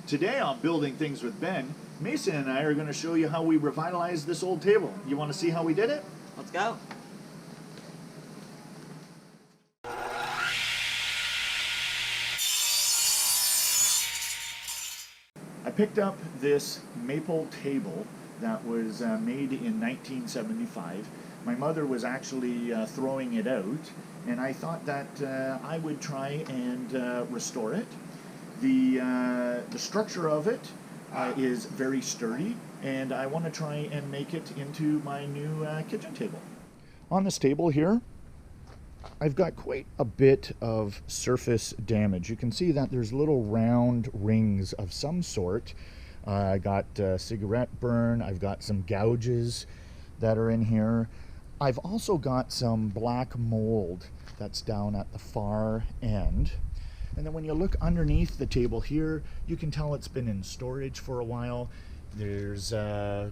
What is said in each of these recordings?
Today on Building Things with Ben, Mason and I are going to show you how we revitalized this old table. You want to see how we did it? Let's go. I picked up this maple table that was made in 1975. My mother was actually throwing it out, and I thought that I would try and restore it. The structure of it is very sturdy, and I want to try and make it into my new kitchen table. On this table here, I've got quite a bit of surface damage. You can see that there's little round rings of some sort. I got cigarette burn, I've got some gouges that are in here. I've also got some black mold that's down at the far end. And then when you look underneath the table here, you can tell it's been in storage for a while. There's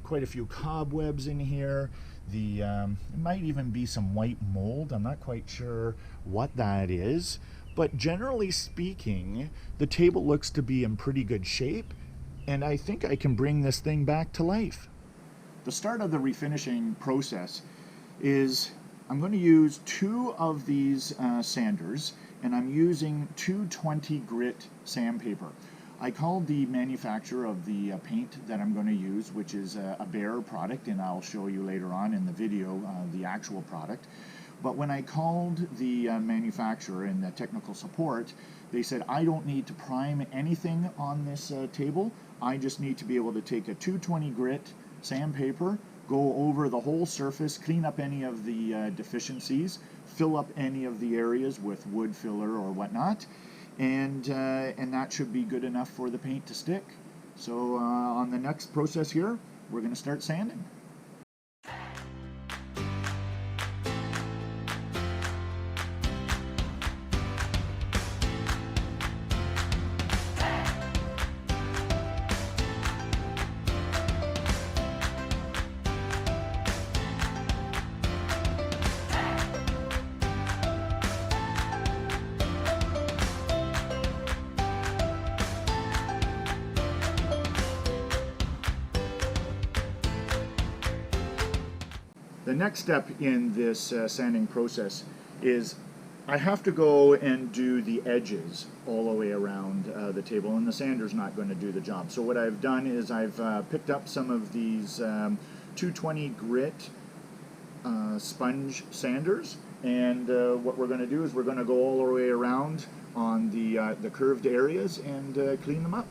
quite a few cobwebs in here. It might even be some white mold. I'm not quite sure what that is. But generally speaking, the table looks to be in pretty good shape, and I think I can bring this thing back to life. The start of the refinishing process is I'm going to use two of these sanders, and I'm using 220 grit sandpaper. I called the manufacturer of the paint that I'm going to use, which is a Behr product, and I'll show you later on in the video the actual product. But when I called the manufacturer and the technical support, they said I don't need to prime anything on this table. I just need to be able to take a 220 grit sandpaper, go over the whole surface, clean up any of the deficiencies, fill up any of the areas with wood filler or whatnot, and that should be good enough for the paint to stick. So on the next process here, we're going to start sanding. The next step in this sanding process is I have to go and do the edges all the way around the table, and the sander's not going to do the job. So what I've done is I've picked up some of these 220 grit sponge sanders, and what we're going to do is we're going to go all the way around on the curved areas and clean them up.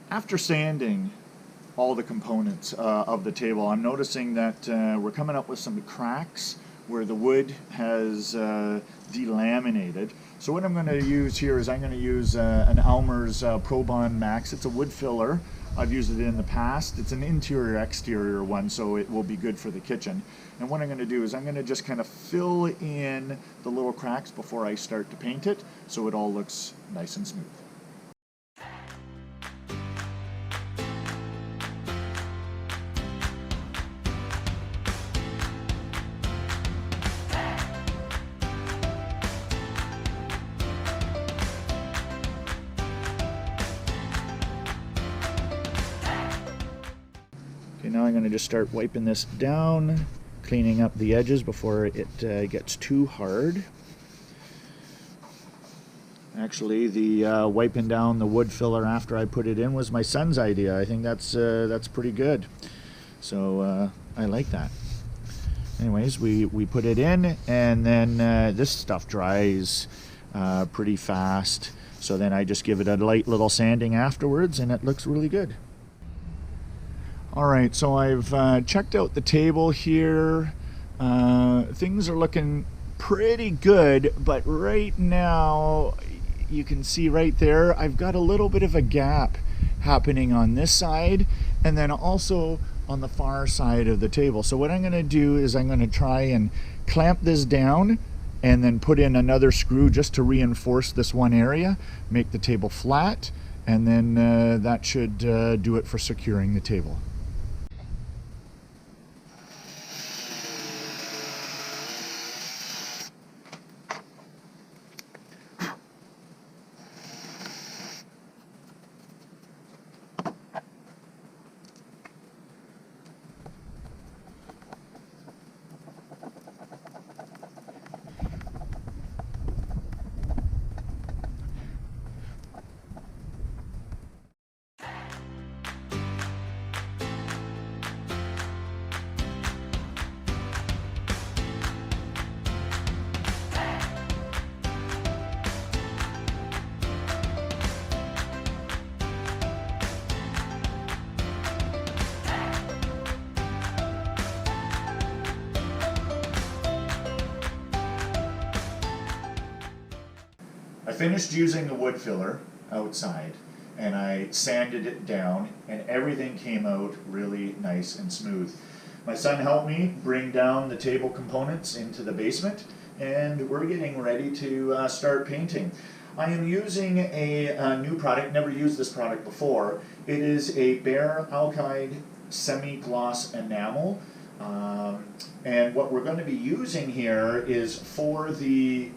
After sanding all the components of the table, I'm noticing that we're coming up with some cracks where the wood has delaminated. So what I'm going to use here is I'm going to use an Almer's Pro Bond Max. It's a wood filler. I've used it in the past. It's an interior-exterior one, so it will be good for the kitchen. And what I'm going to do is I'm going to just kind of fill in the little cracks before I start to paint it, so it all looks nice and smooth. Okay, now I'm going to just start wiping this down, cleaning up the edges before it gets too hard. Actually, the wiping down the wood filler after I put it in was my son's idea. I think that's pretty good. So I like that. Anyways, we put it in, and then this stuff dries pretty fast. So then I just give it a light little sanding afterwards, and it looks really good. All right, so I've checked out the table here. Things are looking pretty good, but right now, you can see right there, I've got a little bit of a gap happening on this side, and then also on the far side of the table. So what I'm going to do is I'm going to try and clamp this down and then put in another screw just to reinforce this one area, make the table flat, and then that should do it for securing the table. I finished using the wood filler outside, and I sanded it down, and everything came out really nice and smooth. My son helped me bring down the table components into the basement, and we're getting ready to start painting. I am using a new product, never used this product before. It is a Bare Alkyd semi-gloss enamel, and what we're going to be using here is for the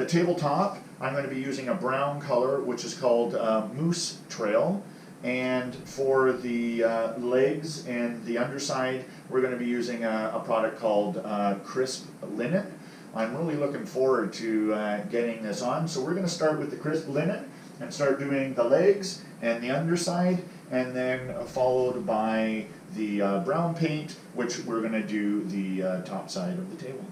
tabletop, I'm going to be using a brown color, which is called Moose Trail. And for the legs and the underside, we're going to be using a product called Crisp Linen. I'm really looking forward to getting this on. So we're going to start with the Crisp Linen and start doing the legs and the underside, and then followed by the brown paint, which we're going to do the top side of the table.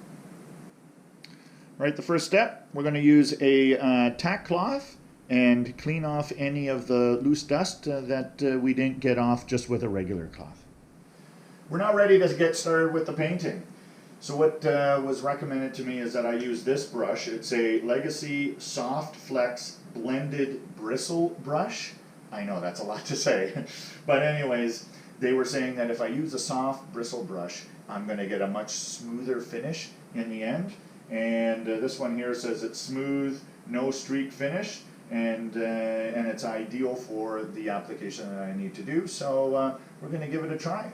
Right, the first step, we're going to use a tack cloth and clean off any of the loose dust that we didn't get off just with a regular cloth. We're now ready to get started with the painting. So what was recommended to me is that I use this brush. It's a Legacy Soft Flex Blended Bristle Brush. I know that's a lot to say, but anyways, they were saying that if I use a soft bristle brush, I'm going to get a much smoother finish in the end. And this one here says it's smooth, no streak finish, and it's ideal for the application that I need to do. So we're going to give it a try.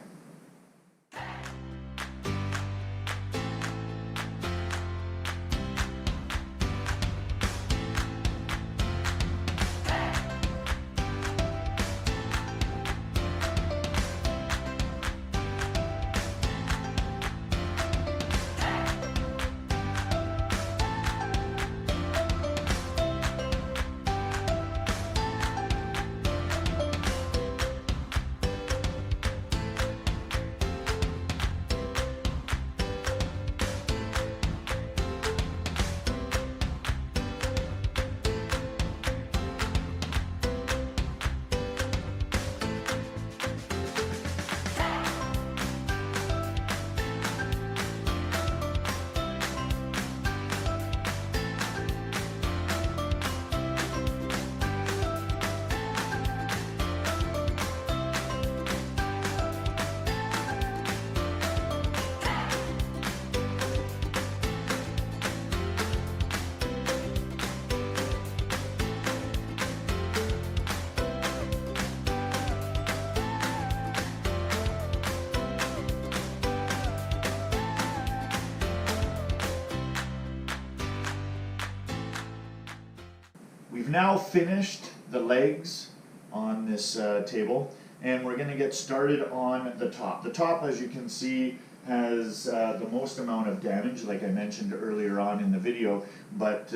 We've now finished the legs on this table. and we're going to get started on the top. The top, as you can see, has the most amount of damage, like I mentioned earlier on in the video, but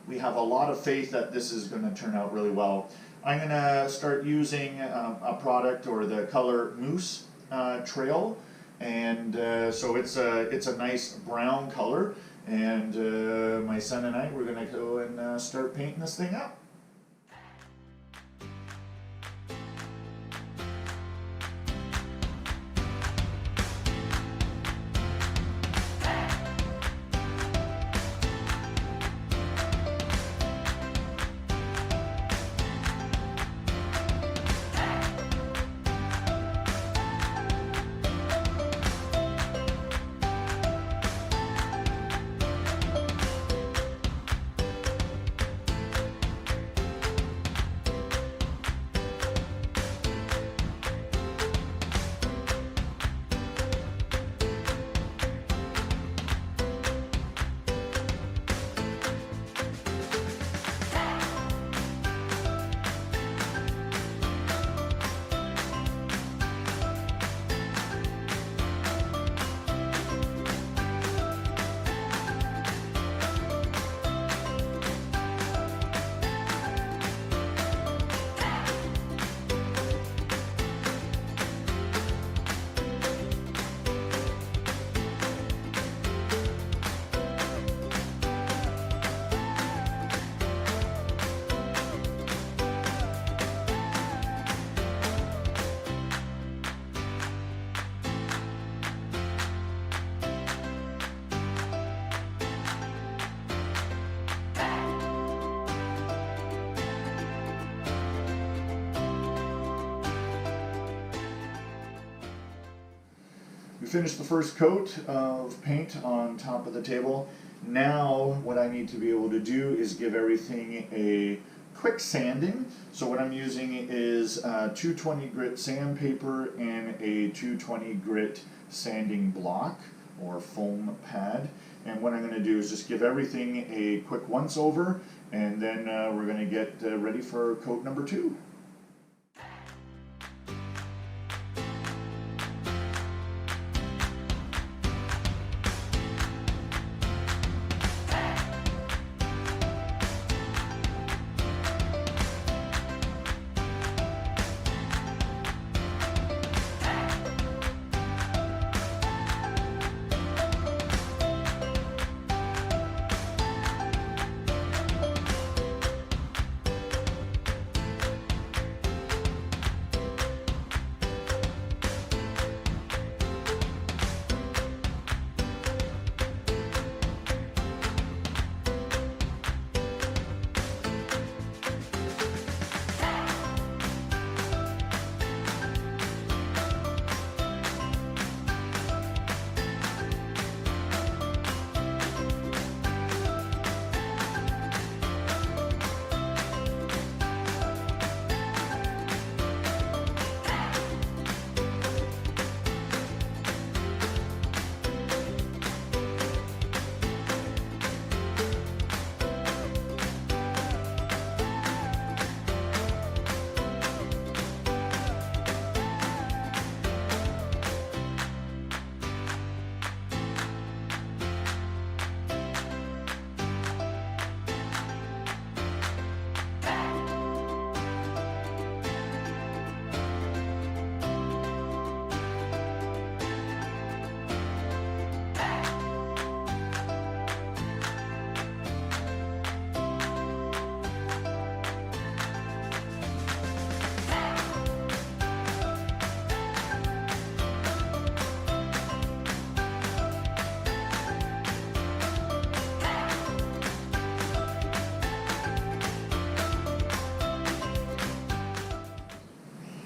we have a lot of faith that this is going to turn out really well. I'm going to start using a product, or the color Moose Trail, and so it's a nice brown color, and my son and I, we're going to go and start painting this thing up. We finished the first coat of paint on top of the table. Now what I need to be able to do is give everything a quick sanding. So what I'm using is 220 grit sandpaper and a 220 grit sanding block or foam pad. And what I'm going to do is just give everything a quick once over, and then we're going to get ready for coat number 2.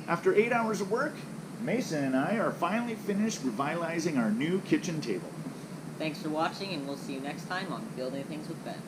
After 8 hours of work, Mason and I are finally finished revitalizing our new kitchen table. Thanks for watching, and we'll see you next time on Building Things with Ben.